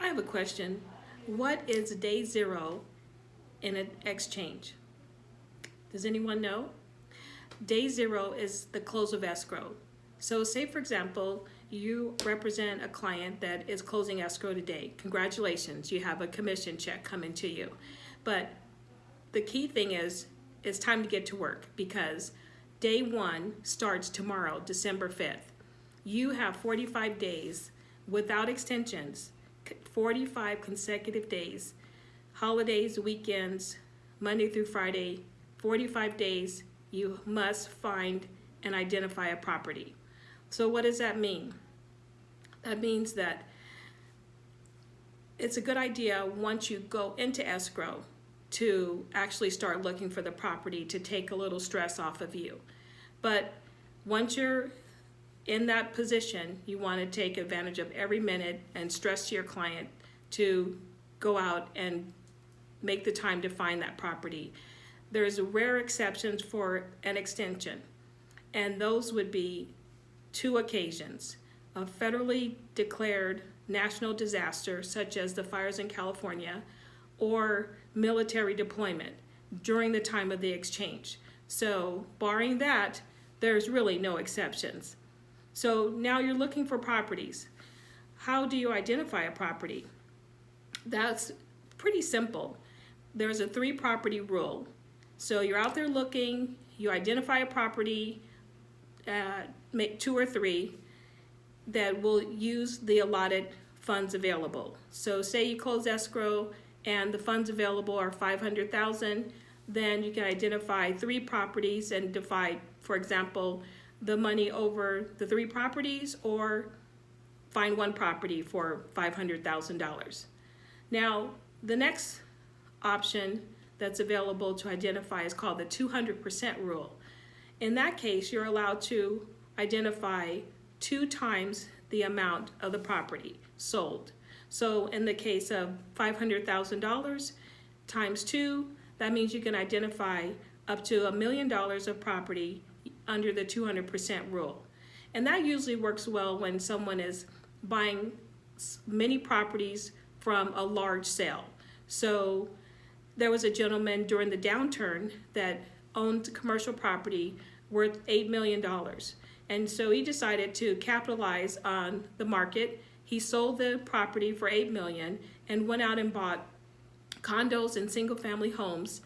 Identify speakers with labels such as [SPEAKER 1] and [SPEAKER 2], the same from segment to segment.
[SPEAKER 1] have a question. What is day zero in an exchange? Does anyone know? Day zero is the close of escrow. So say, for example, you represent a client that is closing escrow today. Congratulations, you have a commission check coming to you. But the key thing is, it's time to get to work because day one starts tomorrow, December 5th. You have 45 days without extensions, 45 consecutive days, holidays, weekends, Monday through Friday, 45 days, you must find and identify a property. So what does that mean? That means that it's a good idea once you go into escrow to actually start looking for the property to take a little stress off of you. But once you're in that position, you want to take advantage of every minute and stress to your client to go out and make the time to find that property. There's rare exceptions for an extension, and those would be two occasions: a federally declared national disaster, such as the fires in California, or military deployment during the time of the exchange. So barring that, there's really no exceptions. So now you're looking for properties. How do you identify a property? That's pretty simple. There's a 3-property rule. So you're out there looking, you identify a property, make 2 or 3 that will use the allotted funds available. So say you close escrow and the funds available are $500,000, then you can identify 3 properties and divide, for example, the money over the 3 properties, or find 1 property for $500,000. Now, the next option that's available to identify is called the 200% rule. In that case, you're allowed to identify 2 times the amount of the property sold. So in the case of $500,000 times 2, that means you can identify up to $1 million of property under the 200% rule. And that usually works well when someone is buying many properties from a large sale. So there was a gentleman during the downturn that owned commercial property worth $8 million. And so he decided to capitalize on the market. He sold the property for $8 million and went out and bought condos and single-family homes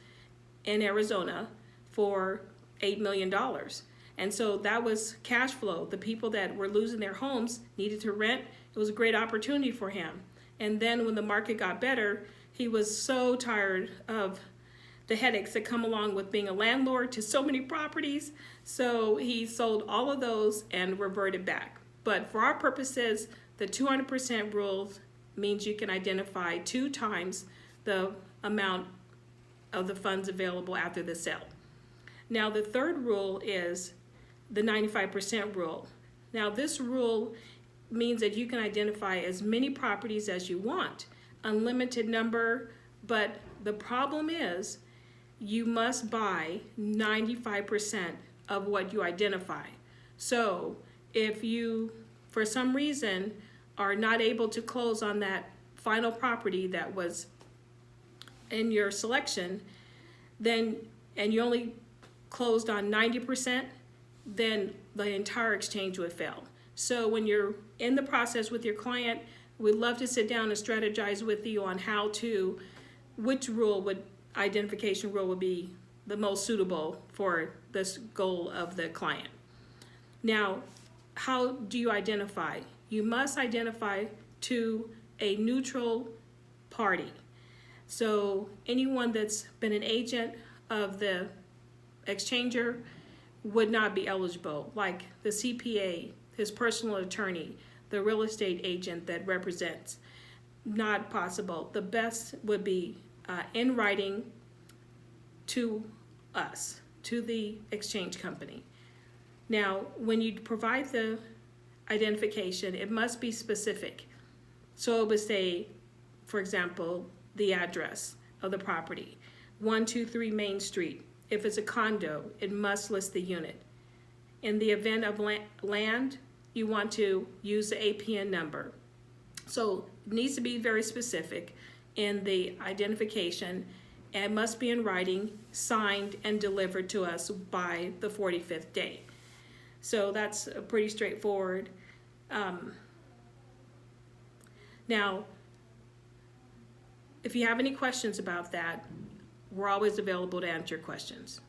[SPEAKER 1] in Arizona for $8 million. And so that was cash flow. The people that were losing their homes needed to rent. It was a great opportunity for him. And then when the market got better, he was so tired of the headaches that come along with being a landlord to so many properties. So he sold all of those and reverted back. But for our purposes, the 200% rule means you can identify 2 times the amount of the funds available after the sale. Now, the third rule is the 95% rule. Now, this rule means that you can identify as many properties as you want, unlimited number, but the problem is you must buy 95% of what you identify. So if you, for some reason, are not able to close on that final property that was in your selection, then, and you only closed on 90%, then the entire exchange would fail. So when you're in the process with your client, we'd love to sit down and strategize with you on how to, which identification rule would be the most suitable for this goal of the client. Now, how do you identify? You must identify to a neutral party. So anyone that's been an agent of the exchanger would not be eligible, like the CPA, his personal attorney, the real estate agent that represents. Not possible. The best would be in writing to us, to the exchange company. Now, when you provide the identification, it must be specific. So it would say, for example, the address of the property, 123 Main Street. If it's a condo, it must list the unit. In the event of land, you want to use the APN number. So needs to be very specific in the identification and must be in writing, signed, and delivered to us by the 45th day. So that's pretty straightforward. Now, if you have any questions about that, we're always available to answer your questions.